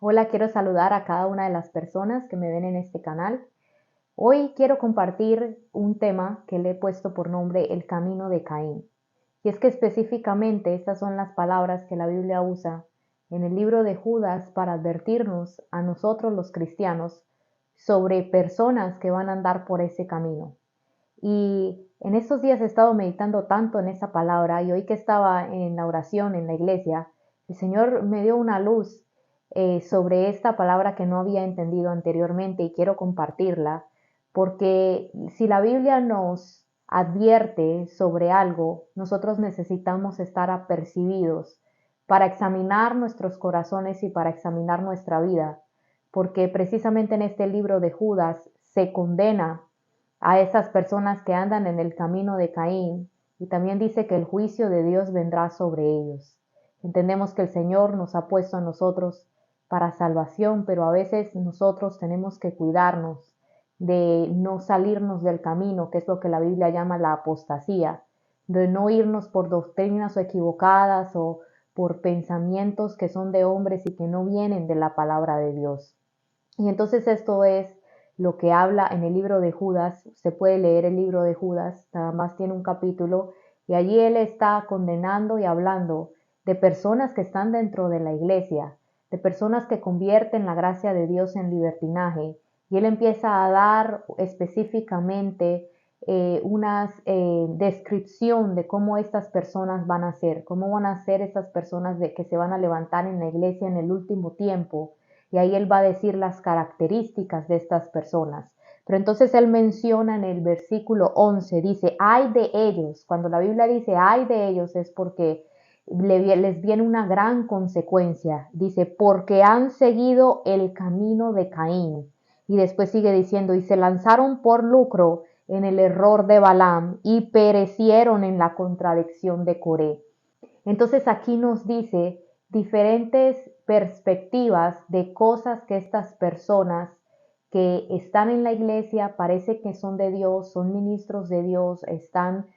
Hola, quiero saludar a cada una de las personas que me ven en este canal. Hoy quiero compartir un tema que le he puesto por nombre el camino de Caín. Y es que específicamente estas son las palabras que la Biblia usa en el libro de Judas para advertirnos a nosotros los cristianos sobre personas que van a andar por ese camino. Y en estos días he estado meditando tanto en esa palabra y hoy que estaba en la oración en la iglesia, el Señor me dio una luz sobre esta palabra que no había entendido anteriormente y quiero compartirla, porque si la Biblia nos advierte sobre algo, nosotros necesitamos estar apercibidos para examinar nuestros corazones y para examinar nuestra vida, porque precisamente en este libro de Judas se condena a esas personas que andan en el camino de Caín, y también dice que el juicio de Dios vendrá sobre ellos. Entendemos que el Señor nos ha puesto a nosotros para salvación, pero a veces nosotros tenemos que cuidarnos de no salirnos del camino, que es lo que la Biblia llama la apostasía, de no irnos por doctrinas equivocadas o por pensamientos que son de hombres y que no vienen de la palabra de Dios. Y entonces esto es lo que habla en el libro de Judas. Se puede leer el libro de Judas, nada más tiene un capítulo, y allí él está condenando y hablando de personas que están dentro de la iglesia, de personas que convierten la gracia de Dios en libertinaje. Y él empieza a dar específicamente una descripción de cómo estas personas van a ser, cómo van a ser esas personas que se van a levantar en la iglesia en el último tiempo, y ahí él va a decir las características de estas personas. Pero entonces él menciona en el versículo 11, dice, ay de ellos. Cuando la Biblia dice ay de ellos es porque les viene una gran consecuencia. Dice, porque han seguido el camino de Caín. Y después sigue diciendo, y se lanzaron por lucro en el error de Balaam y perecieron en la contradicción de Coré. Entonces aquí nos dice diferentes perspectivas de cosas que estas personas que están en la iglesia parece que son de Dios, son ministros de Dios, están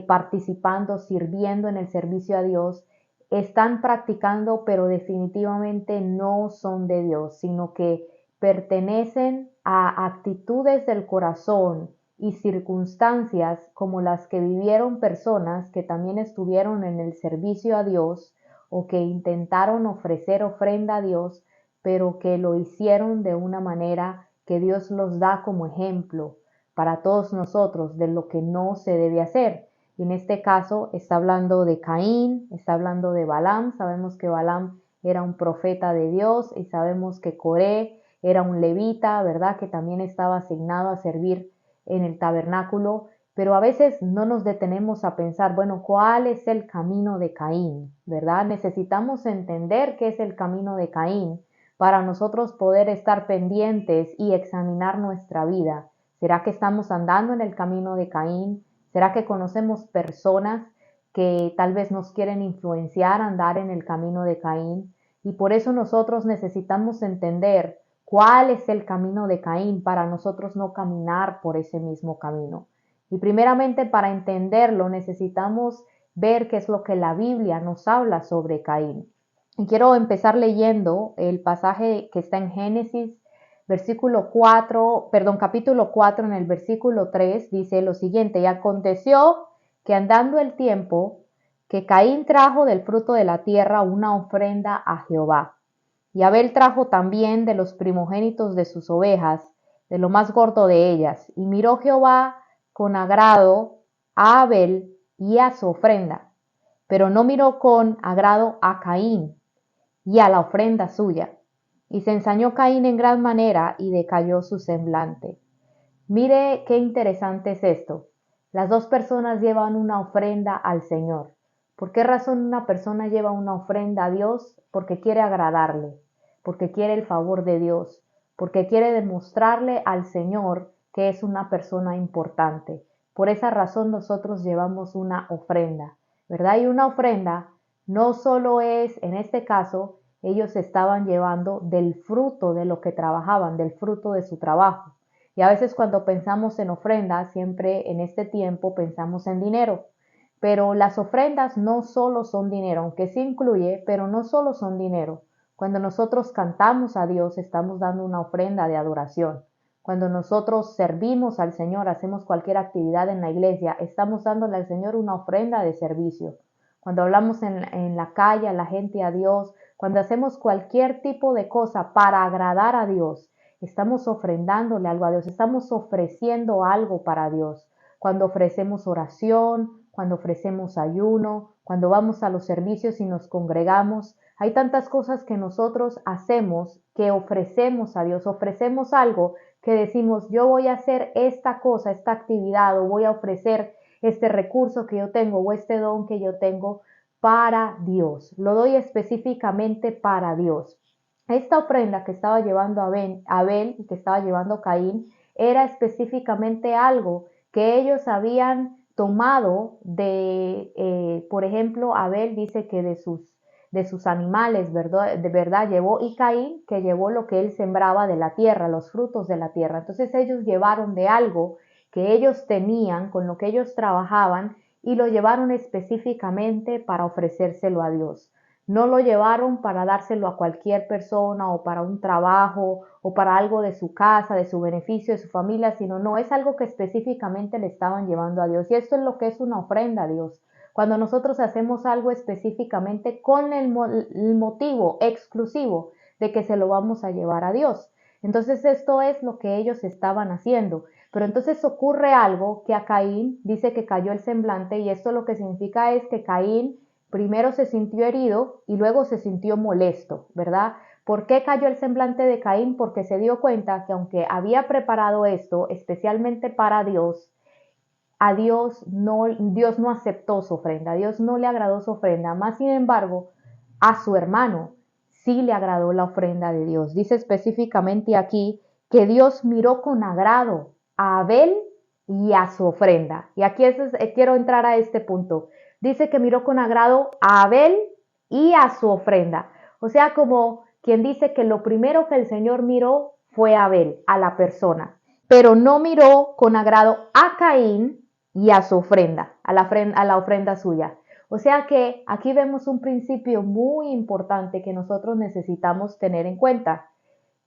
participando, sirviendo en el servicio a Dios, están practicando, pero definitivamente no son de Dios, sino que pertenecen a actitudes del corazón y circunstancias como las que vivieron personas que también estuvieron en el servicio a Dios o que intentaron ofrecer ofrenda a Dios, pero que lo hicieron de una manera que Dios los da como ejemplo para todos nosotros de lo que no se debe hacer. Y en este caso está hablando de Caín, está hablando de Balaam. Sabemos que Balaam era un profeta de Dios y sabemos que Coré era un levita, ¿verdad? Que también estaba asignado a servir en el tabernáculo, pero a veces no nos detenemos a pensar, bueno, ¿cuál es el camino de Caín? ¿Verdad? Necesitamos entender qué es el camino de Caín para nosotros poder estar pendientes y examinar nuestra vida. ¿Será que estamos andando en el camino de Caín? ¿Será que conocemos personas que tal vez nos quieren influenciar a andar en el camino de Caín? Y por eso nosotros necesitamos entender cuál es el camino de Caín para nosotros no caminar por ese mismo camino. Y primeramente para entenderlo necesitamos ver qué es lo que la Biblia nos habla sobre Caín. Y quiero empezar leyendo el pasaje que está en Génesis, capítulo 4 en el versículo 3, dice lo siguiente, y aconteció que andando el tiempo, que Caín trajo del fruto de la tierra una ofrenda a Jehová. Y Abel trajo también de los primogénitos de sus ovejas, de lo más gordo de ellas. Y miró Jehová con agrado a Abel y a su ofrenda, pero no miró con agrado a Caín y a la ofrenda suya. Y se ensañó Caín en gran manera y decayó su semblante. Mire qué interesante es esto. Las dos personas llevan una ofrenda al Señor. ¿Por qué razón una persona lleva una ofrenda a Dios? Porque quiere agradarle, porque quiere el favor de Dios, porque quiere demostrarle al Señor que es una persona importante. Por esa razón nosotros llevamos una ofrenda, ¿verdad? Y una ofrenda no solo es, en este caso, ellos estaban llevando del fruto de lo que trabajaban, del fruto de su trabajo. Y a veces cuando pensamos en ofrendas, siempre en este tiempo pensamos en dinero. Pero las ofrendas no solo son dinero, aunque sí incluye, pero no solo son dinero. Cuando nosotros cantamos a Dios, estamos dando una ofrenda de adoración. Cuando nosotros servimos al Señor, hacemos cualquier actividad en la iglesia, estamos dándole al Señor una ofrenda de servicio. Cuando hablamos en la calle a la gente, a Dios, cuando hacemos cualquier tipo de cosa para agradar a Dios, estamos ofrendándole algo a Dios, estamos ofreciendo algo para Dios. Cuando ofrecemos oración, cuando ofrecemos ayuno, cuando vamos a los servicios y nos congregamos, hay tantas cosas que nosotros hacemos que ofrecemos a Dios, ofrecemos algo que decimos, yo voy a hacer esta cosa, esta actividad, o voy a ofrecer este recurso que yo tengo o este don que yo tengo para Dios. Lo doy específicamente para Dios. Esta ofrenda que estaba llevando Abel y que estaba llevando Caín era específicamente algo que ellos habían tomado por ejemplo, Abel dice que de sus animales, de verdad llevó, y Caín que llevó lo que él sembraba de la tierra, los frutos de la tierra. Entonces ellos llevaron de algo que ellos tenían, con lo que ellos trabajaban, y lo llevaron específicamente para ofrecérselo a Dios. No lo llevaron para dárselo a cualquier persona o para un trabajo o para algo de su casa, de su beneficio, de su familia, sino no, es algo que específicamente le estaban llevando a Dios. Y esto es lo que es una ofrenda a Dios. Cuando nosotros hacemos algo específicamente con el motivo exclusivo de que se lo vamos a llevar a Dios. Entonces esto es lo que ellos estaban haciendo. Pero entonces ocurre algo que a Caín dice que cayó el semblante, y esto lo que significa es que Caín primero se sintió herido y luego se sintió molesto, ¿verdad? ¿Por qué cayó el semblante de Caín? Porque se dio cuenta que aunque había preparado esto especialmente para Dios, Dios no aceptó su ofrenda, Dios no le agradó su ofrenda, más sin embargo, a su hermano sí le agradó la ofrenda de Dios. Dice específicamente aquí que Dios miró con agrado a Abel y a su ofrenda. Y aquí quiero entrar a este punto. Dice que miró con agrado a Abel y a su ofrenda. O sea, como quien dice que lo primero que el Señor miró fue a Abel, a la persona, pero no miró con agrado a Caín y a su ofrenda, a la ofrenda suya. O sea que aquí vemos un principio muy importante que nosotros necesitamos tener en cuenta,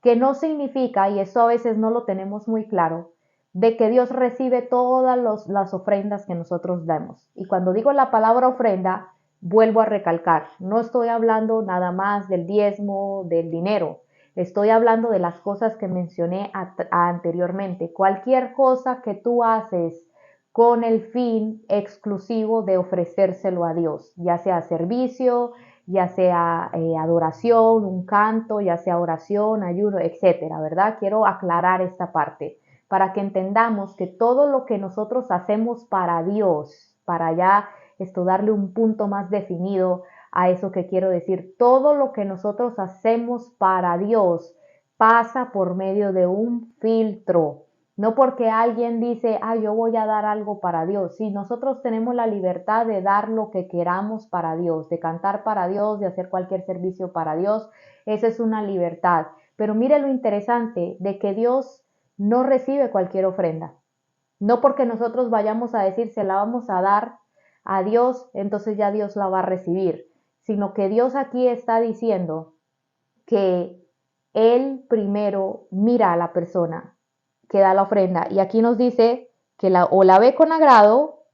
que no significa, y eso a veces no lo tenemos muy claro, de que Dios recibe todas las ofrendas que nosotros damos. Y cuando digo la palabra ofrenda, vuelvo a recalcar, no estoy hablando nada más del diezmo, del dinero. Estoy hablando de las cosas que mencioné anteriormente. Cualquier cosa que tú haces con el fin exclusivo de ofrecérselo a Dios, ya sea servicio, ya sea adoración, un canto, ya sea oración, ayuno, etcétera, ¿verdad? Quiero aclarar esta parte para que entendamos que todo lo que nosotros hacemos para Dios, para ya darle un punto más definido a eso que quiero decir, todo lo que nosotros hacemos para Dios pasa por medio de un filtro. No porque alguien dice, yo voy a dar algo para Dios. Sí, nosotros tenemos la libertad de dar lo que queramos para Dios, de cantar para Dios, de hacer cualquier servicio para Dios. Esa es una libertad. Pero mire lo interesante de que Dios no recibe cualquier ofrenda. No porque nosotros vayamos a decir, se la vamos a dar a Dios, entonces ya Dios la va a recibir. Sino que Dios aquí está diciendo que Él primero mira a la persona que da la ofrenda. Y aquí nos dice que o la ve con agrado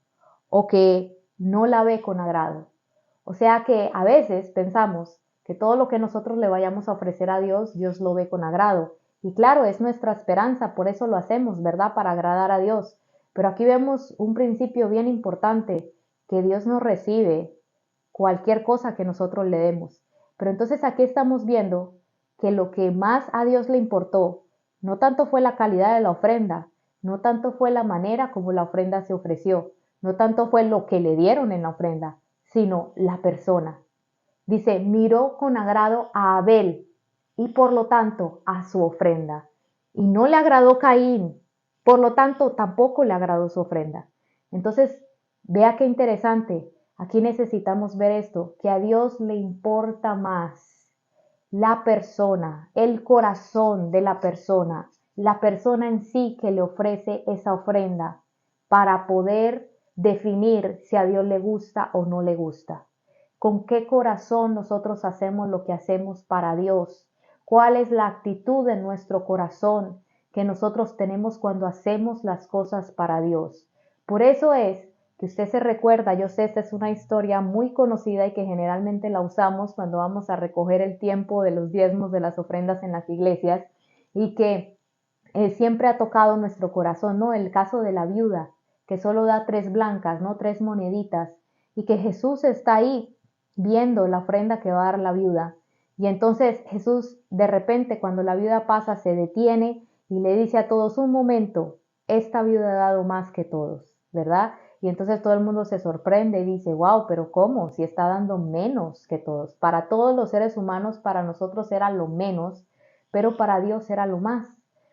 o que no la ve con agrado. O sea que a veces pensamos que todo lo que nosotros le vayamos a ofrecer a Dios, Dios lo ve con agrado. Y claro, es nuestra esperanza, por eso lo hacemos, ¿verdad? Para agradar a Dios. Pero aquí vemos un principio bien importante, que Dios no recibe cualquier cosa que nosotros le demos. Pero entonces aquí estamos viendo que lo que más a Dios le importó no tanto fue la calidad de la ofrenda, no tanto fue la manera como la ofrenda se ofreció, no tanto fue lo que le dieron en la ofrenda, sino la persona. Dice, miró con agrado a Abel y por lo tanto a su ofrenda. Y no le agradó Caín, por lo tanto tampoco le agradó su ofrenda. Entonces, vea qué interesante. Aquí necesitamos ver esto, que a Dios le importa más la persona, el corazón de la persona en sí que le ofrece esa ofrenda para poder definir si a Dios le gusta o no le gusta. con qué corazón nosotros hacemos lo que hacemos para Dios, cuál es la actitud de nuestro corazón que nosotros tenemos cuando hacemos las cosas para Dios. Por eso es que usted se recuerda, yo sé, esta es una historia muy conocida y que generalmente la usamos cuando vamos a recoger el tiempo de los diezmos de las ofrendas en las iglesias y que siempre ha tocado nuestro corazón, ¿no? El caso de la viuda, que solo da 3 blancas, ¿no? 3 moneditas, y que Jesús está ahí viendo la ofrenda que va a dar la viuda. Y entonces Jesús de repente cuando la viuda pasa se detiene y le dice a todos, un momento, esta viuda ha dado más que todos, ¿verdad? Y entonces todo el mundo se sorprende y dice, wow, pero ¿cómo? Si está dando menos que todos. Para todos los seres humanos, para nosotros era lo menos, pero para Dios era lo más.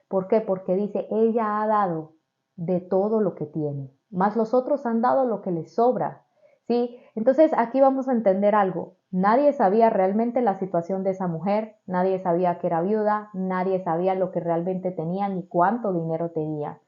¿Por qué? Porque dice, ella ha dado de todo lo que tiene, más los otros han dado lo que les sobra. ¿Sí? Entonces aquí vamos a entender algo. Nadie sabía realmente la situación de esa mujer, nadie sabía que era viuda, nadie sabía lo que realmente tenía ni cuánto dinero tenía.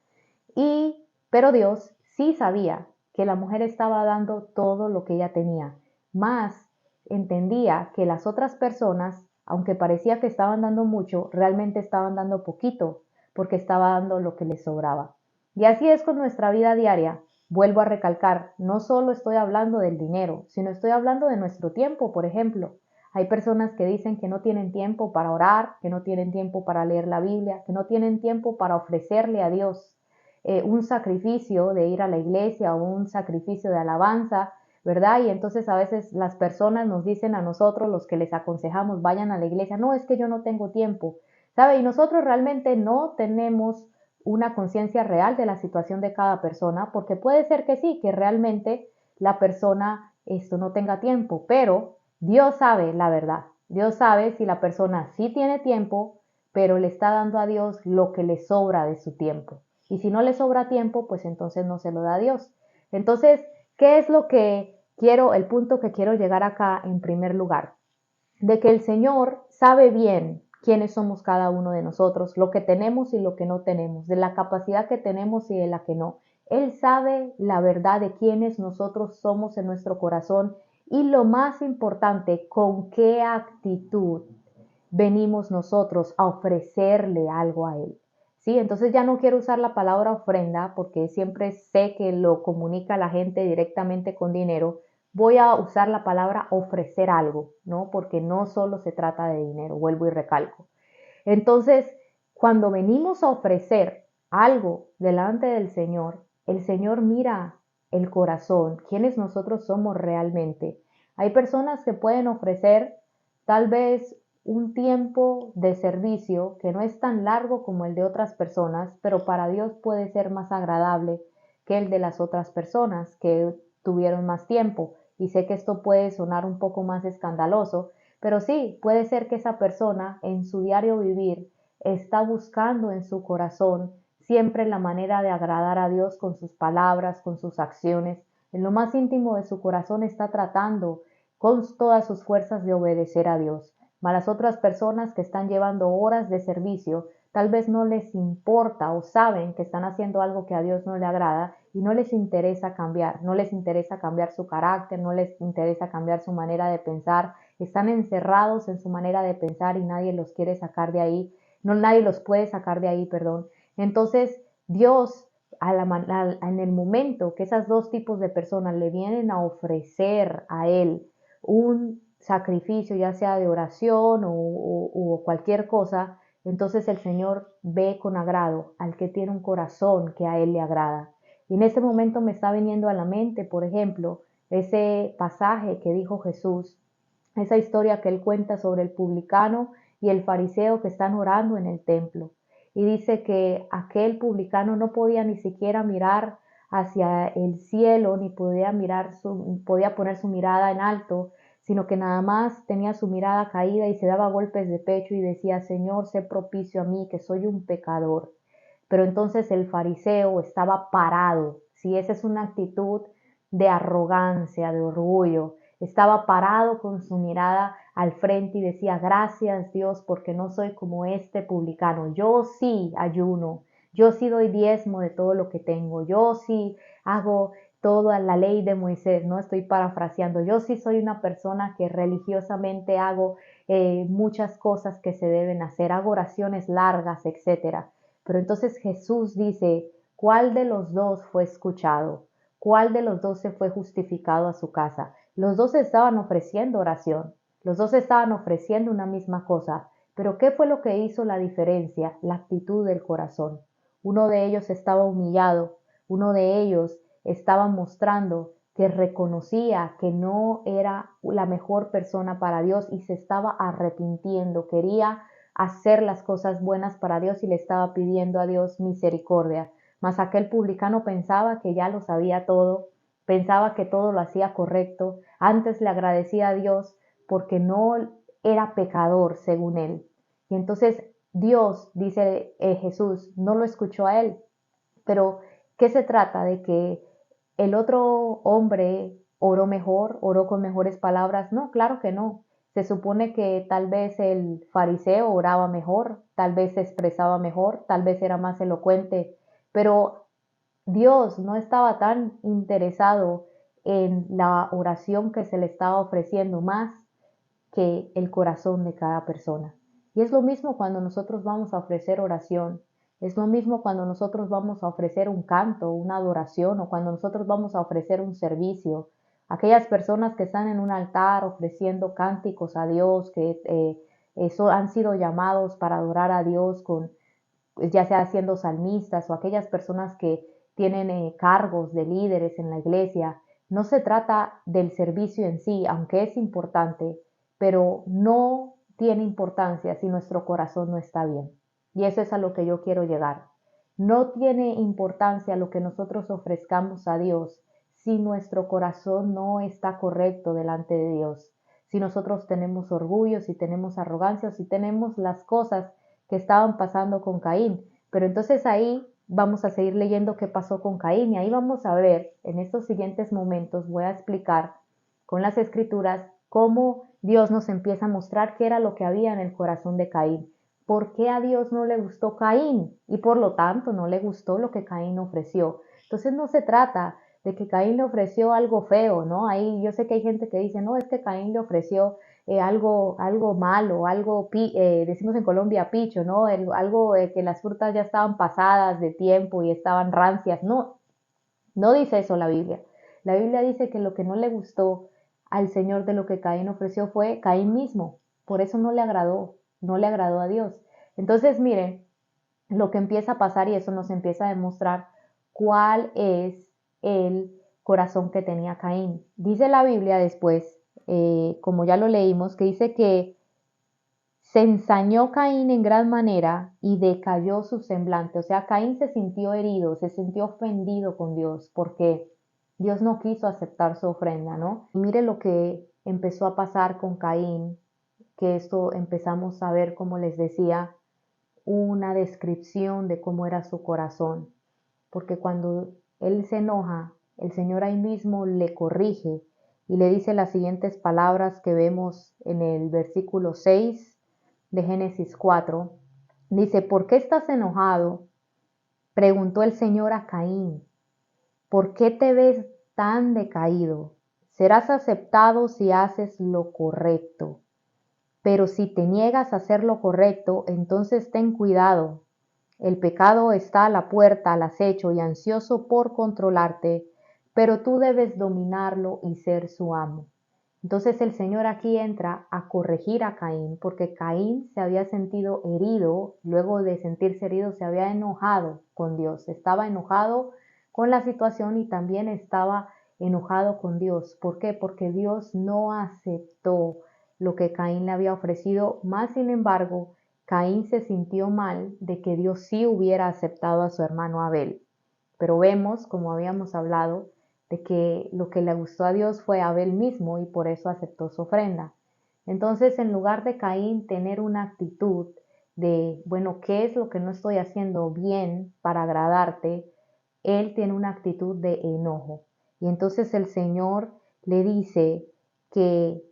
Pero Dios sí sabía que la mujer estaba dando todo lo que ella tenía, más entendía que las otras personas, aunque parecía que estaban dando mucho, realmente estaban dando poquito, porque estaba dando lo que les sobraba. Y así es con nuestra vida diaria. Vuelvo a recalcar, no solo estoy hablando del dinero, sino estoy hablando de nuestro tiempo, por ejemplo. Hay personas que dicen que no tienen tiempo para orar, que no tienen tiempo para leer la Biblia, que no tienen tiempo para ofrecerle a Dios un sacrificio de ir a la iglesia o un sacrificio de alabanza, ¿verdad? Y entonces a veces las personas nos dicen a nosotros, los que les aconsejamos, vayan a la iglesia, no, es que yo no tengo tiempo, ¿sabe? Y nosotros realmente no tenemos una conciencia real de la situación de cada persona, porque puede ser que sí, que realmente la persona esto no tenga tiempo, pero Dios sabe la verdad. Dios sabe si la persona sí tiene tiempo, pero le está dando a Dios lo que le sobra de su tiempo. Y si no le sobra tiempo, pues entonces no se lo da a Dios. Entonces, ¿qué es lo que quiero, el punto que quiero llegar acá en primer lugar? De que el Señor sabe bien quiénes somos cada uno de nosotros, lo que tenemos y lo que no tenemos, de la capacidad que tenemos y de la que no. Él sabe la verdad de quiénes nosotros somos en nuestro corazón y lo más importante, con qué actitud venimos nosotros a ofrecerle algo a Él. ¿Sí? Entonces ya no quiero usar la palabra ofrenda porque siempre sé que lo comunica la gente directamente con dinero. Voy a usar la palabra ofrecer algo, ¿no? Porque no solo se trata de dinero, vuelvo y recalco. Entonces, cuando venimos a ofrecer algo delante del Señor, el Señor mira el corazón, quiénes nosotros somos realmente. Hay personas que pueden ofrecer tal vez un tiempo de servicio que no es tan largo como el de otras personas, pero para Dios puede ser más agradable que el de las otras personas que tuvieron más tiempo. Y sé que esto puede sonar un poco más escandaloso, pero sí, puede ser que esa persona en su diario vivir está buscando en su corazón siempre la manera de agradar a Dios con sus palabras, con sus acciones. En lo más íntimo de su corazón está tratando con todas sus fuerzas de obedecer a Dios. Mas las otras personas que están llevando horas de servicio tal vez no les importa o saben que están haciendo algo que a Dios no le agrada y no les interesa cambiar, no les interesa cambiar su carácter, no les interesa cambiar su manera de pensar, están encerrados en su manera de pensar y nadie los quiere sacar de ahí, no nadie los puede sacar de ahí, perdón. Entonces, Dios en el momento que esos dos tipos de personas le vienen a ofrecer a Él un sacrificio, ya sea de oración o cualquier cosa, entonces el Señor ve con agrado al que tiene un corazón que a Él le agrada. Y en este momento me está viniendo a la mente, por ejemplo, ese pasaje que dijo Jesús, esa historia que él cuenta sobre el publicano y el fariseo que están orando en el templo. Y dice que aquel publicano no podía ni siquiera mirar hacia el cielo, ni podía poner su mirada en alto, sino que nada más tenía su mirada caída y se daba golpes de pecho y decía, Señor, sé propicio a mí, que soy un pecador. Pero entonces el fariseo estaba parado. Si esa es una actitud de arrogancia, de orgullo, estaba parado con su mirada al frente y decía, gracias Dios porque no soy como este publicano. Yo sí ayuno, yo sí doy diezmo de todo lo que tengo, yo sí hago toda la ley de Moisés, ¿no? Estoy parafraseando. Yo sí soy una persona que religiosamente hago muchas cosas que se deben hacer, hago oraciones largas, etcétera. Pero entonces Jesús dice, ¿cuál de los dos fue escuchado? ¿Cuál de los dos se fue justificado a su casa? Los dos estaban ofreciendo oración, los dos estaban ofreciendo una misma cosa, pero ¿qué fue lo que hizo la diferencia? La actitud del corazón. Uno de ellos estaba humillado, uno de ellos estaba mostrando que reconocía que no era la mejor persona para Dios y se estaba arrepintiendo, quería hacer las cosas buenas para Dios y le estaba pidiendo a Dios misericordia. Mas aquel publicano pensaba que ya lo sabía todo, pensaba que todo lo hacía correcto, antes le agradecía a Dios porque no era pecador según él. Y entonces Dios, dice Jesús, no lo escuchó a él. Pero, ¿qué se trata? ¿De que el otro hombre oró mejor, oró con mejores palabras? No, claro que no. Se supone que tal vez el fariseo oraba mejor, tal vez se expresaba mejor, tal vez era más elocuente, pero Dios no estaba tan interesado en la oración que se le estaba ofreciendo más que el corazón de cada persona. Y es lo mismo cuando nosotros vamos a ofrecer oración, es lo mismo cuando nosotros vamos a ofrecer un canto, una adoración o cuando nosotros vamos a ofrecer un servicio. Aquellas personas que están en un altar ofreciendo cánticos a Dios, que han sido llamados para adorar a Dios con, ya sea siendo salmistas o aquellas personas que tienen cargos de líderes en la iglesia. No se trata del servicio en sí, aunque es importante, pero no tiene importancia si nuestro corazón no está bien. Y eso es a lo que yo quiero llegar. No tiene importancia lo que nosotros ofrezcamos a Dios si nuestro corazón no está correcto delante de Dios. Si nosotros tenemos orgullo, si tenemos arrogancia, si tenemos las cosas que estaban pasando con Caín. Pero entonces ahí vamos a seguir leyendo qué pasó con Caín y ahí vamos a ver, en estos siguientes momentos voy a explicar con las escrituras cómo Dios nos empieza a mostrar qué era lo que había en el corazón de Caín. ¿Por qué a Dios no le gustó Caín? Y por lo tanto no le gustó lo que Caín ofreció. Entonces no se trata de que Caín le ofreció algo feo, ¿no? Ahí yo sé que hay gente que dice, no, es que Caín le ofreció algo malo, decimos en Colombia picho, ¿no? Algo que las frutas ya estaban pasadas de tiempo y estaban rancias. No, no dice eso la Biblia. La Biblia dice que lo que no le gustó al Señor de lo que Caín ofreció fue Caín mismo. Por eso no le agradó, no le agradó a Dios. Entonces, miren, lo que empieza a pasar y eso nos empieza a demostrar cuál es el corazón que tenía Caín. Dice la Biblia después, como ya lo leímos, que dice que se ensañó Caín en gran manera y decayó su semblante. O sea, Caín se sintió herido, se sintió ofendido con Dios porque Dios no quiso aceptar su ofrenda, ¿no? Y mire lo que empezó a pasar con Caín, que esto empezamos a ver, como les decía, una descripción de cómo era su corazón. Porque cuando él se enoja, el Señor ahí mismo le corrige y le dice las siguientes palabras que vemos en el versículo 6 de Génesis 4. Dice, ¿por qué estás enojado? Preguntó el Señor a Caín. ¿Por qué te ves tan decaído? Serás aceptado si haces lo correcto. Pero si te niegas a hacer lo correcto, entonces ten cuidado. El pecado está a la puerta, al acecho y ansioso por controlarte, pero tú debes dominarlo y ser su amo. Entonces el Señor aquí entra a corregir a Caín, porque Caín se había sentido herido, luego de sentirse herido se había enojado con Dios, estaba enojado con la situación y también estaba enojado con Dios. ¿Por qué? Porque Dios no aceptó lo que Caín le había ofrecido, más sin embargo, Caín se sintió mal de que Dios sí hubiera aceptado a su hermano Abel. Pero vemos, como habíamos hablado, de que lo que le gustó a Dios fue Abel mismo y por eso aceptó su ofrenda. Entonces, en lugar de Caín tener una actitud de, bueno, ¿qué es lo que no estoy haciendo bien para agradarte? Él tiene una actitud de enojo. Y entonces el Señor le dice que,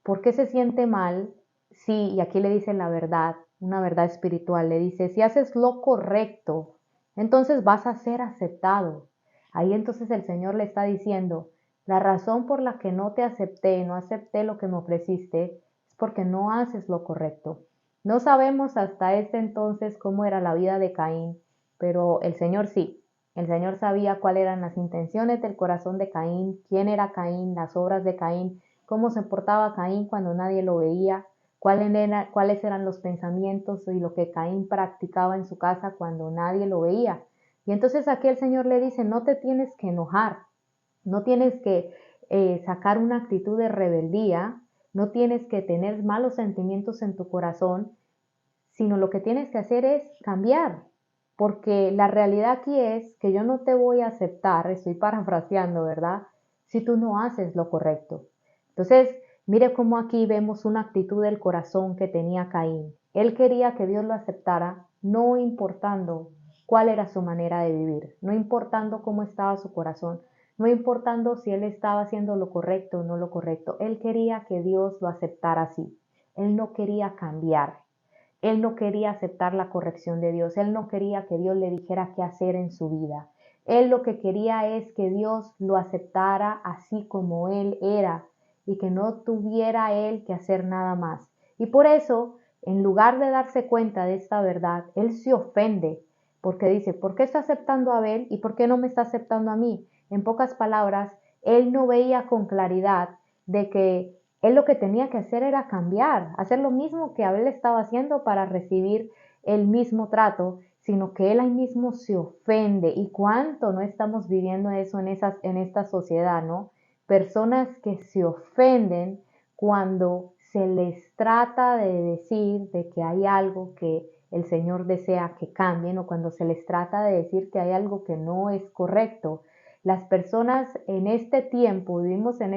¿por qué se siente mal? Sí, y aquí le dice la verdad, una verdad espiritual. Le dice, si haces lo correcto, entonces vas a ser aceptado. Ahí entonces el Señor le está diciendo, la razón por la que no te acepté, no acepté lo que me ofreciste, es porque no haces lo correcto. No sabemos hasta ese entonces cómo era la vida de Caín, pero el Señor sí. El Señor sabía cuáles eran las intenciones del corazón de Caín, quién era Caín, las obras de Caín, cómo se portaba Caín cuando nadie lo veía, cuáles eran los pensamientos y lo que Caín practicaba en su casa cuando nadie lo veía. Y entonces aquí el Señor le dice, no te tienes que enojar, no tienes que sacar una actitud de rebeldía, no tienes que tener malos sentimientos en tu corazón, sino lo que tienes que hacer es cambiar, porque la realidad aquí es que yo no te voy a aceptar, estoy parafraseando, ¿verdad? Si tú no haces lo correcto. Entonces, mire cómo aquí vemos una actitud del corazón que tenía Caín. Él quería que Dios lo aceptara, no importando cuál era su manera de vivir, no importando cómo estaba su corazón, no importando si él estaba haciendo lo correcto o no lo correcto. Él quería que Dios lo aceptara así. Él no quería cambiar. Él no quería aceptar la corrección de Dios. Él no quería que Dios le dijera qué hacer en su vida. Él lo que quería es que Dios lo aceptara así como él era y que no tuviera él que hacer nada más. Y por eso, en lugar de darse cuenta de esta verdad, él se ofende porque dice, ¿por qué está aceptando a Abel y por qué no me está aceptando a mí? En pocas palabras, él no veía con claridad de que él lo que tenía que hacer era cambiar, hacer lo mismo que Abel estaba haciendo para recibir el mismo trato, sino que él ahí mismo se ofende. ¿Y cuánto no estamos viviendo eso en esta sociedad, no? Personas que se ofenden cuando se les trata de decir de que hay algo que el Señor desea que cambien o cuando se les trata de decir que hay algo que no es correcto. Las personas en este tiempo, vivimos en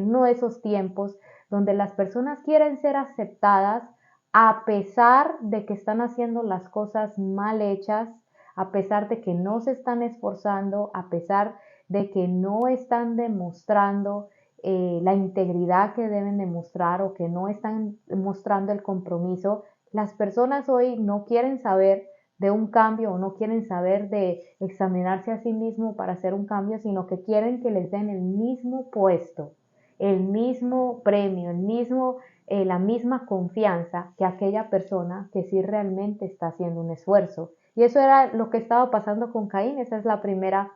uno de esos tiempos donde las personas quieren ser aceptadas a pesar de que están haciendo las cosas mal hechas, a pesar de que no se están esforzando, a pesar de que no están demostrando la integridad que deben demostrar o que no están mostrando el compromiso. Las personas hoy no quieren saber de un cambio o no quieren saber de examinarse a sí mismo para hacer un cambio, sino que quieren que les den el mismo puesto, el mismo premio, la misma confianza que aquella persona que sí realmente está haciendo un esfuerzo. Y eso era lo que estaba pasando con Caín. Esa es la primera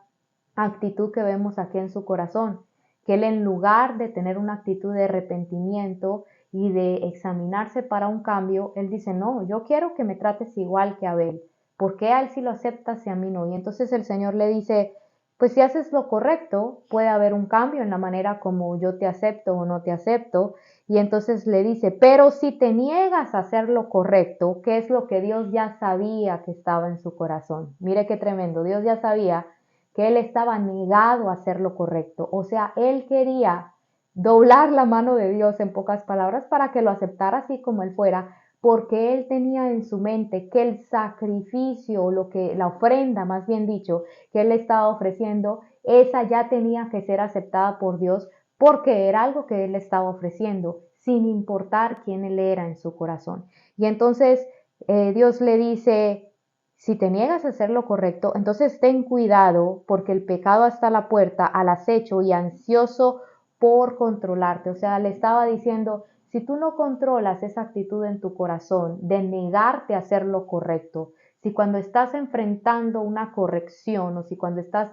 actitud que vemos aquí en su corazón, que él en lugar de tener una actitud de arrepentimiento y de examinarse para un cambio, él dice, no, yo quiero que me trates igual que Abel. ¿Por qué a él sí lo aceptas y a mí no? Y entonces el Señor le dice, pues si haces lo correcto, puede haber un cambio en la manera como yo te acepto o no te acepto. Y entonces le dice, pero si te niegas a hacer lo correcto, ¿qué es lo que Dios ya sabía que estaba en su corazón? Mire qué tremendo, Dios ya sabía que él estaba negado a hacer lo correcto. O sea, él quería doblar la mano de Dios en pocas palabras para que lo aceptara así como él fuera, porque él tenía en su mente que el sacrificio, la ofrenda más bien dicho, que él estaba ofreciendo, esa ya tenía que ser aceptada por Dios porque era algo que él estaba ofreciendo, sin importar quién él era en su corazón. Y entonces Dios le dice, si te niegas a hacer lo correcto, entonces ten cuidado porque el pecado está a la puerta, al acecho y ansioso por controlarte. O sea, le estaba diciendo, si tú no controlas esa actitud en tu corazón de negarte a hacer lo correcto, si cuando estás enfrentando una corrección o si cuando estás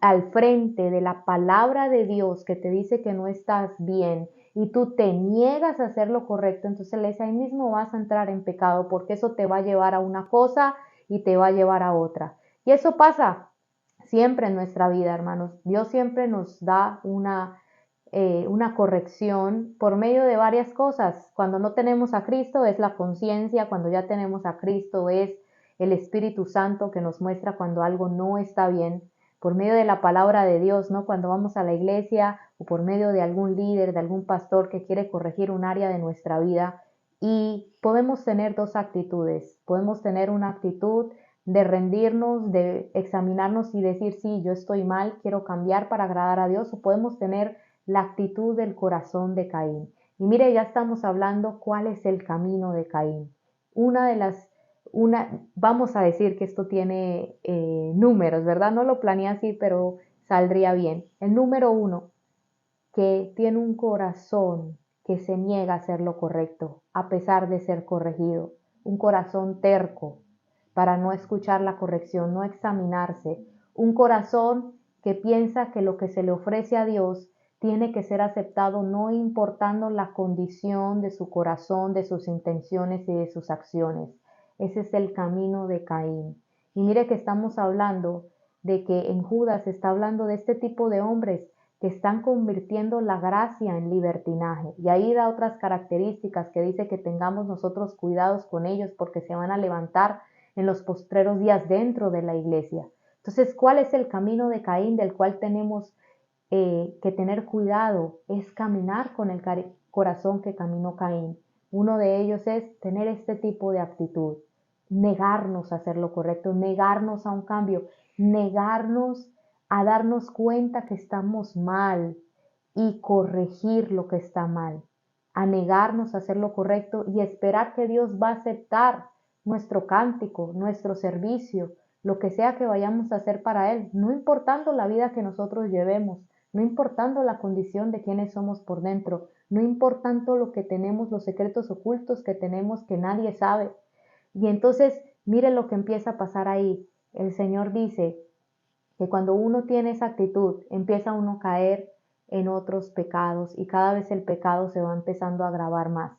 al frente de la palabra de Dios que te dice que no estás bien y tú te niegas a hacer lo correcto, entonces ahí mismo vas a entrar en pecado porque eso te va a llevar a una cosa y te va a llevar a otra. Y eso pasa siempre en nuestra vida, hermanos. Dios siempre nos da una corrección por medio de varias cosas. Cuando no tenemos a Cristo es la conciencia, cuando ya tenemos a Cristo es el Espíritu Santo que nos muestra cuando algo no está bien, por medio de la palabra de Dios, ¿no? Cuando vamos a la iglesia o por medio de algún líder, de algún pastor que quiere corregir un área de nuestra vida. Y podemos tener dos actitudes. Podemos tener una actitud de rendirnos, de examinarnos y decir, sí, yo estoy mal, quiero cambiar para agradar a Dios, o podemos tener la actitud del corazón de Caín. Y mire, ya estamos hablando cuál es el camino de Caín. Una de las vamos a decir que esto tiene números, ¿verdad? No lo planeé así, pero saldría bien. El número 1, que tiene un corazón que se niega a hacer lo correcto, a pesar de ser corregido. Un corazón terco para no escuchar la corrección, no examinarse. Un corazón que piensa que lo que se le ofrece a Dios tiene que ser aceptado no importando la condición de su corazón, de sus intenciones y de sus acciones. Ese es el camino de Caín. Y mire que estamos hablando de que en Judas se está hablando de este tipo de hombres que están convirtiendo la gracia en libertinaje. Y ahí da otras características que dice que tengamos nosotros cuidados con ellos porque se van a levantar en los postreros días dentro de la iglesia. Entonces, ¿cuál es el camino de Caín del cual tenemos que tener cuidado? Es caminar con el corazón que caminó Caín. Uno de ellos es tener este tipo de actitud, negarnos a hacer lo correcto, negarnos a un cambio, negarnos a darnos cuenta que estamos mal y corregir lo que está mal, a negarnos a hacer lo correcto y esperar que Dios va a aceptar nuestro cántico, nuestro servicio, lo que sea que vayamos a hacer para Él, no importando la vida que nosotros llevemos, no importando la condición de quienes somos por dentro, no importando lo que tenemos, los secretos ocultos que tenemos que nadie sabe. Y entonces, mire lo que empieza a pasar ahí. El Señor dice que cuando uno tiene esa actitud, empieza uno a caer en otros pecados y cada vez el pecado se va empezando a agravar más.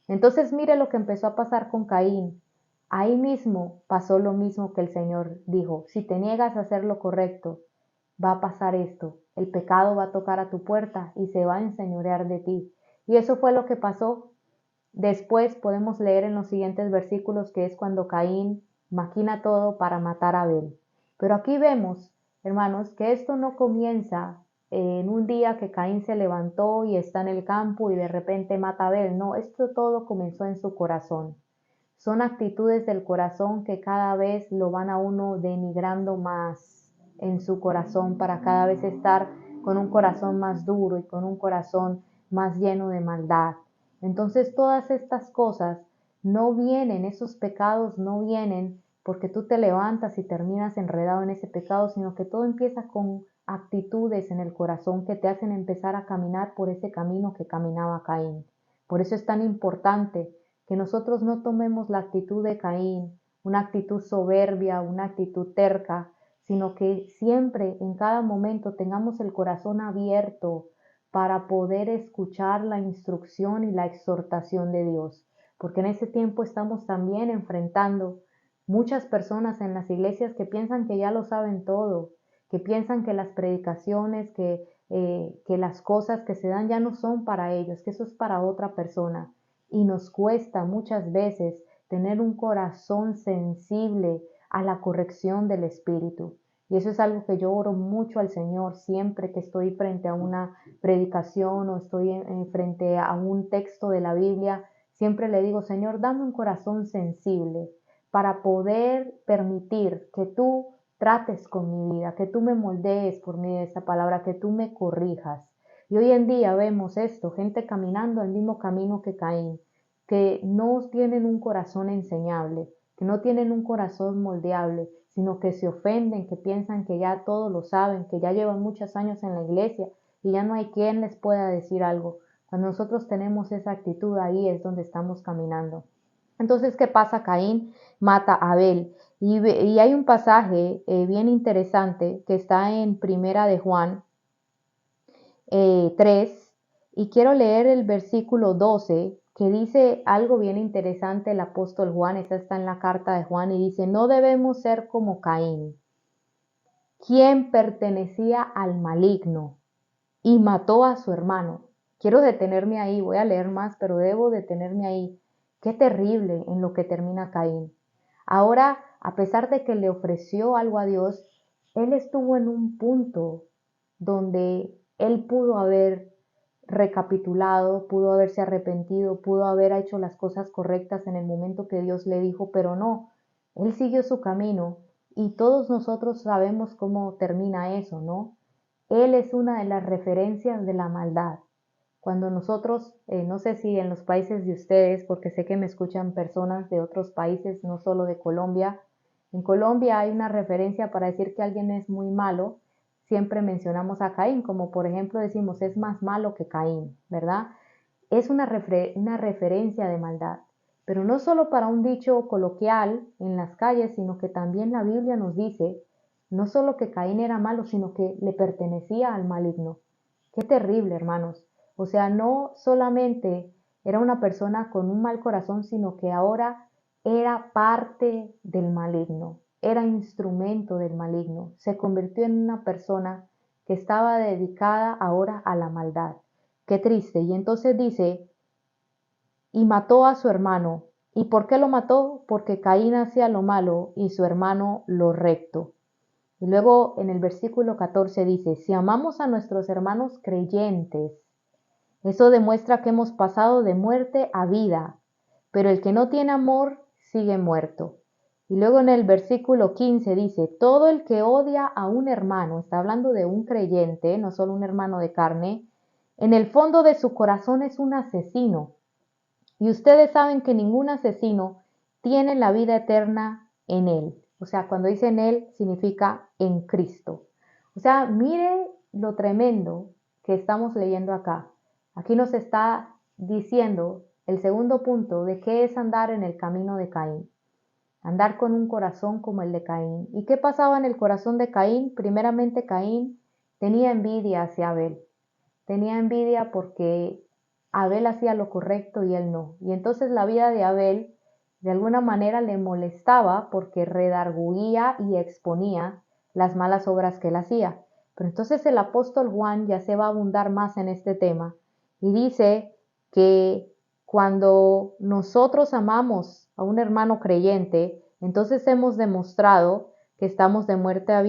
Entonces, mire lo que empezó a pasar con Caín. Ahí mismo pasó lo mismo que el Señor dijo: si te niegas a hacer lo correcto, va a pasar esto, el pecado va a tocar a tu puerta y se va a enseñorear de ti. Y eso fue lo que pasó. Después podemos leer en los siguientes versículos que es cuando Caín maquina todo para matar a Abel. Pero aquí vemos, hermanos, que esto no comienza en un día que Caín se levantó y está en el campo y de repente mata a Abel. No, esto todo comenzó en su corazón. Son actitudes del corazón que cada vez lo van a uno denigrando más en su corazón para cada vez estar con un corazón más duro y con un corazón más lleno de maldad. Entonces todas estas cosas no vienen, esos pecados no vienen porque tú te levantas y terminas enredado en ese pecado, sino que todo empieza con actitudes en el corazón que te hacen empezar a caminar por ese camino que caminaba Caín. Por eso es tan importante que nosotros no tomemos la actitud de Caín, una actitud soberbia, una actitud terca, sino que siempre, en cada momento, tengamos el corazón abierto para poder escuchar la instrucción y la exhortación de Dios. Porque en ese tiempo estamos también enfrentando muchas personas en las iglesias que piensan que ya lo saben todo, que piensan que las predicaciones, que las cosas que se dan ya no son para ellos, que eso es para otra persona. Y nos cuesta muchas veces tener un corazón sensible a la corrección del Espíritu. Y eso es algo que yo oro mucho al Señor siempre que estoy frente a una predicación o estoy frente a un texto de la Biblia. Siempre le digo: Señor, dame un corazón sensible para poder permitir que tú trates con mi vida, que tú me moldees por medio de esta palabra, que tú me corrijas. Y hoy en día vemos esto, gente caminando el mismo camino que Caín, que no tienen un corazón enseñable, que no tienen un corazón moldeable, sino que se ofenden, que piensan que ya todo lo saben, que ya llevan muchos años en la iglesia y ya no hay quien les pueda decir algo. Cuando nosotros tenemos esa actitud, ahí es donde estamos caminando. Entonces, ¿qué pasa? Caín mata a Abel. Y hay un pasaje bien interesante que está en Primera de Juan 3, y quiero leer el versículo 12, que dice algo bien interesante el apóstol Juan. Esta está en la carta de Juan y dice: no debemos ser como Caín, quien pertenecía al maligno y mató a su hermano. Quiero detenerme ahí, voy a leer más, pero debo detenerme ahí. Qué terrible en lo que termina Caín. Ahora, a pesar de que le ofreció algo a Dios, él estuvo en un punto donde él pudo haber recapitulado, pudo haberse arrepentido, pudo haber hecho las cosas correctas en el momento que Dios le dijo, pero no, él siguió su camino y todos nosotros sabemos cómo termina eso, ¿no? Él es una de las referencias de la maldad. Cuando nosotros, no sé si en los países de ustedes, porque sé que me escuchan personas de otros países, no solo de Colombia, en Colombia hay una referencia para decir que alguien es muy malo, siempre mencionamos a Caín, como por ejemplo decimos es más malo que Caín, ¿verdad? Es una referencia de maldad, pero no solo para un dicho coloquial en las calles, sino que también la Biblia nos dice no solo que Caín era malo, sino que le pertenecía al maligno. Qué terrible, hermanos. O sea, no solamente era una persona con un mal corazón, sino que ahora era parte del maligno, era instrumento del maligno, se convirtió en una persona que estaba dedicada ahora a la maldad. Qué triste. Y entonces dice, y mató a su hermano. ¿Y por qué lo mató? Porque Caín hacía lo malo y su hermano lo recto. Y luego en el versículo 14 dice, si amamos a nuestros hermanos creyentes, eso demuestra que hemos pasado de muerte a vida, pero el que no tiene amor sigue muerto. Y luego en el versículo 15 dice, todo el que odia a un hermano, está hablando de un creyente, no solo un hermano de carne, en el fondo de su corazón es un asesino. Y ustedes saben que ningún asesino tiene la vida eterna en él. O sea, cuando dice en él, significa en Cristo. O sea, mire lo tremendo que estamos leyendo acá. Aquí nos está diciendo el segundo punto de qué es andar en el camino de Caín. Andar con un corazón como el de Caín. ¿Y qué pasaba en el corazón de Caín? Primeramente, Caín tenía envidia hacia Abel. Tenía envidia porque Abel hacía lo correcto y él no. Y entonces la vida de Abel de alguna manera le molestaba porque redarguía y exponía las malas obras que él hacía. Pero entonces el apóstol Juan ya se va a abundar más en este tema y dice que cuando nosotros amamos a un hermano creyente, entonces hemos demostrado que estamos de muerte a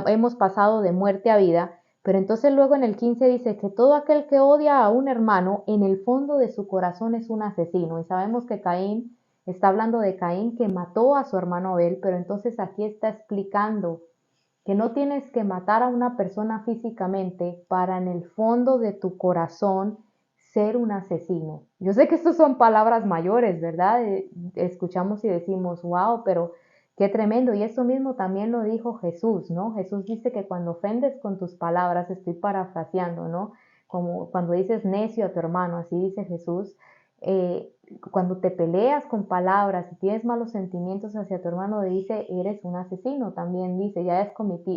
hemos pasado de muerte a vida. Pero entonces luego en el 15 dice que todo aquel que odia a un hermano en el fondo de su corazón es un asesino. Y sabemos que Caín está hablando de Caín que mató a su hermano Abel, pero entonces aquí está explicando que no tienes que matar a una persona físicamente para en el fondo de tu corazón ser un asesino. Yo sé que estas son palabras mayores, ¿verdad? Escuchamos y decimos, wow, pero qué tremendo. Y eso mismo también lo dijo Jesús, ¿no? Jesús dice que cuando ofendes con tus palabras, estoy parafraseando, ¿no? Como cuando dices necio a tu hermano, así dice Jesús, eh, cuando te peleas con palabras y tienes malos sentimientos hacia tu hermano, dice, eres un asesino, también dice, ya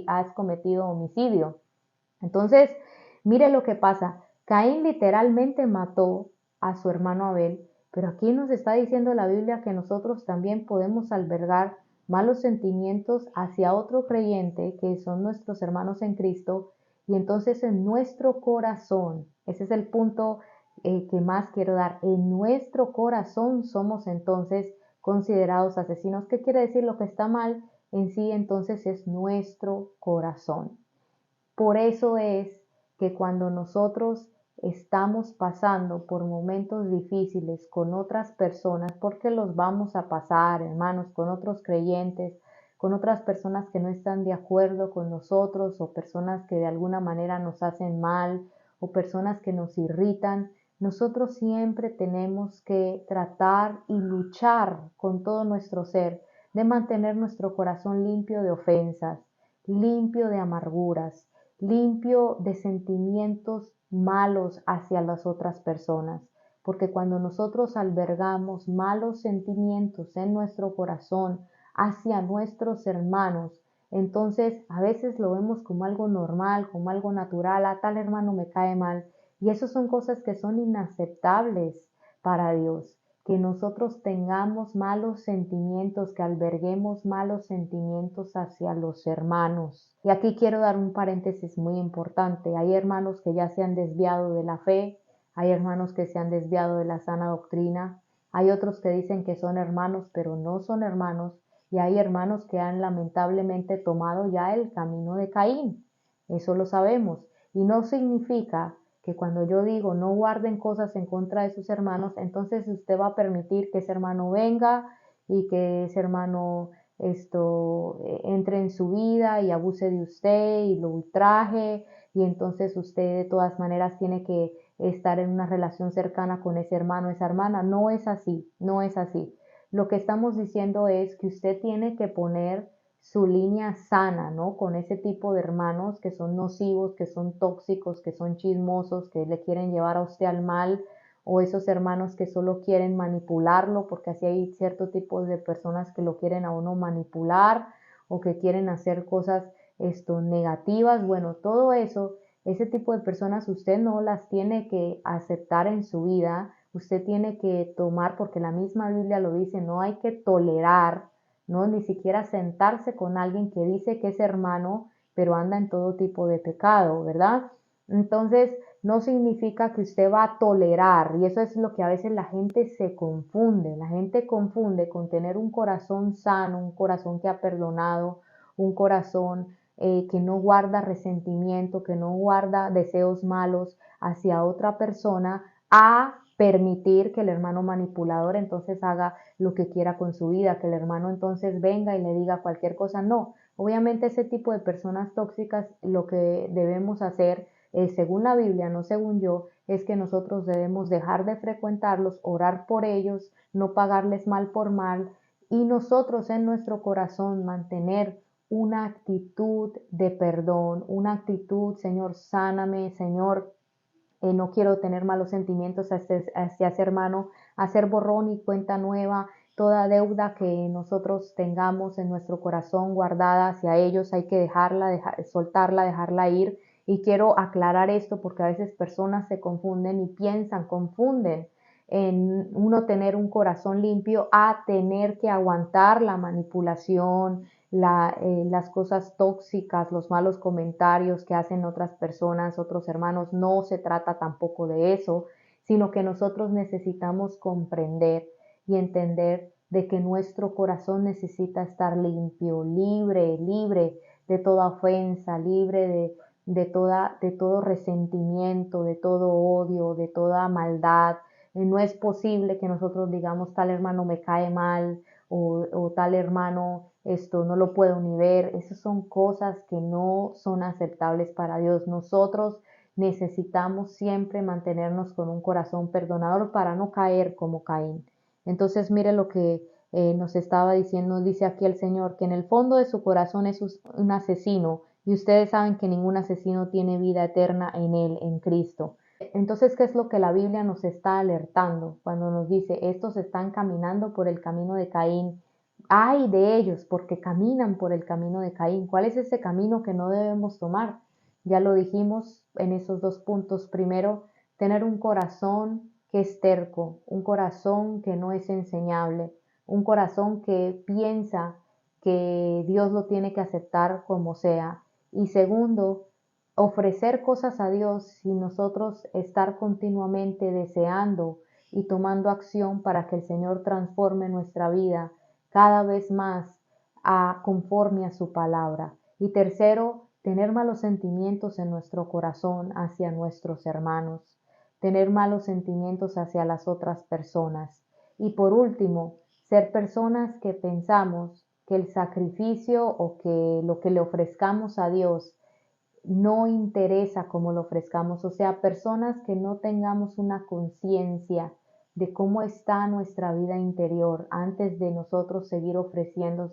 has cometido homicidio. Entonces, mire lo que pasa. Caín literalmente mató a su hermano Abel, pero aquí nos está diciendo la Biblia que nosotros también podemos albergar malos sentimientos hacia otro creyente, que son nuestros hermanos en Cristo, y entonces en nuestro corazón, ese es el punto que más quiero dar, en nuestro corazón somos entonces considerados asesinos. ¿Qué quiere decir? Lo que está mal en sí entonces es nuestro corazón. Por eso es que cuando nosotros estamos pasando por momentos difíciles con otras personas, porque los vamos a pasar, hermanos, con otros creyentes, con otras personas que no están de acuerdo con nosotros o personas que de alguna manera nos hacen mal o personas que nos irritan, nosotros siempre tenemos que tratar y luchar con todo nuestro ser de mantener nuestro corazón limpio de ofensas, limpio de amarguras, limpio de sentimientos malos hacia las otras personas. Porque cuando nosotros albergamos malos sentimientos en nuestro corazón hacia nuestros hermanos, entonces a veces lo vemos como algo normal, como algo natural, a tal hermano me cae mal. Y eso son cosas que son inaceptables para Dios. Que nosotros tengamos malos sentimientos, que alberguemos malos sentimientos hacia los hermanos. Y aquí quiero dar un paréntesis muy importante. Hay hermanos que ya se han desviado de la fe, hay hermanos que se han desviado de la sana doctrina, hay otros que dicen que son hermanos pero no son hermanos, y hay hermanos que han lamentablemente tomado ya el camino de Caín. Eso lo sabemos. Y no significa que cuando yo digo no guarden cosas en contra de sus hermanos, entonces usted va a permitir que ese hermano venga y que ese hermano entre en su vida y abuse de usted y lo ultraje, y entonces usted de todas maneras tiene que estar en una relación cercana con ese hermano, esa hermana. No es así, no es así. Lo que estamos diciendo es que usted tiene que poner su línea sana, ¿no? Con ese tipo de hermanos que son nocivos, que son tóxicos, que son chismosos, que le quieren llevar a usted al mal, o esos hermanos que solo quieren manipularlo, porque así hay cierto tipo de personas que lo quieren a uno manipular o que quieren hacer cosas negativas. Bueno, todo eso, ese tipo de personas usted no las tiene que aceptar en su vida, usted tiene que tomar, porque la misma Biblia lo dice, no hay que tolerar, no ni siquiera sentarse con alguien que dice que es hermano, pero anda en todo tipo de pecado, ¿verdad? Entonces, no significa que usted va a tolerar, y eso es lo que a veces la gente se confunde. La gente confunde con tener un corazón sano, un corazón que ha perdonado, un corazón que no guarda resentimiento, que no guarda deseos malos hacia otra persona, a permitir que el hermano manipulador entonces haga lo que quiera con su vida, que el hermano entonces venga y le diga cualquier cosa. No, obviamente ese tipo de personas tóxicas, lo que debemos hacer según la Biblia, no según yo, es que nosotros debemos dejar de frecuentarlos, orar por ellos, no pagarles mal por mal y nosotros en nuestro corazón mantener una actitud de perdón, una actitud, Señor, sáname, Señor, no quiero tener malos sentimientos hacia ese hermano, hacer borrón y cuenta nueva, toda deuda que nosotros tengamos en nuestro corazón guardada hacia ellos, hay que dejarla, soltarla, dejarla ir. Y quiero aclarar esto porque a veces personas se confunden y piensan, confunden en uno tener un corazón limpio a tener que aguantar la manipulación, las cosas tóxicas, los malos comentarios que hacen otras personas, otros hermanos. No se trata tampoco de eso, sino que nosotros necesitamos comprender y entender de que nuestro corazón necesita estar limpio, libre, libre de toda ofensa, libre de todo resentimiento, de todo odio, de toda maldad. No es posible que nosotros digamos tal hermano me cae mal o tal hermano esto no lo puedo ni ver. Esas son cosas que no son aceptables para Dios. Nosotros necesitamos siempre mantenernos con un corazón perdonador para no caer como Caín. Entonces mire lo que nos estaba diciendo, dice aquí el Señor, que en el fondo de su corazón es un asesino y ustedes saben que ningún asesino tiene vida eterna en él, en Cristo. Entonces, ¿qué es lo que la Biblia nos está alertando cuando nos dice, estos están caminando por el camino de Caín? Ay de ellos, porque caminan por el camino de Caín. ¿Cuál es ese camino que no debemos tomar? Ya lo dijimos en esos dos puntos. Primero, tener un corazón que es terco, un corazón que no es enseñable, un corazón que piensa que Dios lo tiene que aceptar como sea. Y segundo, ofrecer cosas a Dios sin nosotros estar continuamente deseando y tomando acción para que el Señor transforme nuestra vida cada vez más conforme a su palabra. Y tercero, tener malos sentimientos en nuestro corazón hacia nuestros hermanos, tener malos sentimientos hacia las otras personas. Y por último, ser personas que pensamos que el sacrificio o que lo que le ofrezcamos a Dios no interesa cómo lo ofrezcamos, o sea, personas que no tengamos una conciencia de cómo está nuestra vida interior antes de nosotros seguir ofreciendo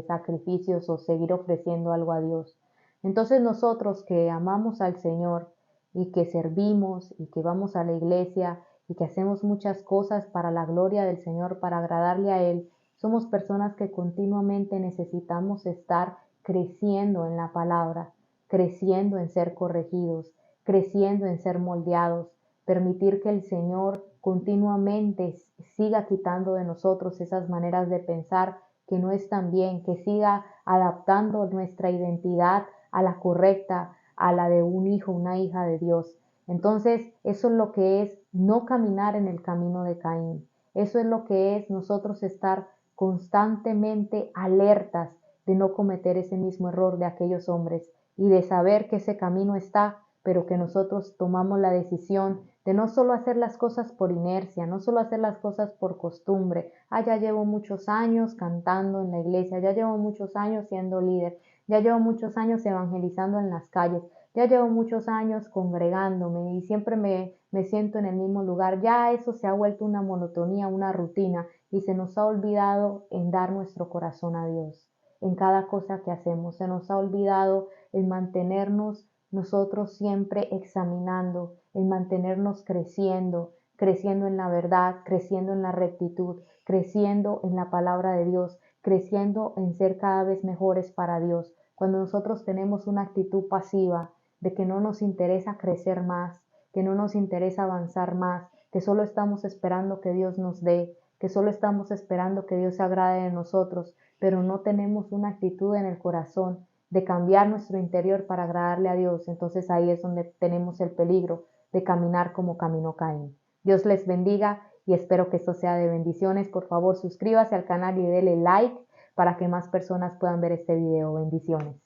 sacrificios o seguir ofreciendo algo a Dios. Entonces nosotros que amamos al Señor y que servimos y que vamos a la iglesia y que hacemos muchas cosas para la gloria del Señor, para agradarle a Él, somos personas que continuamente necesitamos estar creciendo en la palabra, creciendo en ser corregidos, creciendo en ser moldeados, permitir que el Señor continuamente siga quitando de nosotros esas maneras de pensar que no están bien, que siga adaptando nuestra identidad a la correcta, a la de un hijo, una hija de Dios. Entonces, eso es lo que es no caminar en el camino de Caín. Eso es lo que es nosotros estar constantemente alertas de no cometer ese mismo error de aquellos hombres y de saber que ese camino está, pero que nosotros tomamos la decisión de no solo hacer las cosas por inercia, no solo hacer las cosas por costumbre. Ya llevo muchos años cantando en la iglesia, ya llevo muchos años siendo líder, ya llevo muchos años evangelizando en las calles, ya llevo muchos años congregándome y siempre me siento en el mismo lugar. Ya eso se ha vuelto una monotonía, una rutina y se nos ha olvidado en dar nuestro corazón a Dios en cada cosa que hacemos. Se nos ha olvidado el mantenernos nosotros siempre examinando, el mantenernos creciendo, creciendo en la verdad, creciendo en la rectitud, creciendo en la palabra de Dios, creciendo en ser cada vez mejores para Dios. Cuando nosotros tenemos una actitud pasiva de que no nos interesa crecer más, que no nos interesa avanzar más, que solo estamos esperando que Dios nos dé, que solo estamos esperando que Dios se agrade de nosotros, pero no tenemos una actitud en el corazón de cambiar nuestro interior para agradarle a Dios, entonces ahí es donde tenemos el peligro de caminar como caminó Caín. Dios les bendiga y espero que esto sea de bendiciones. Por favor, suscríbase al canal y dele like para que más personas puedan ver este video. Bendiciones.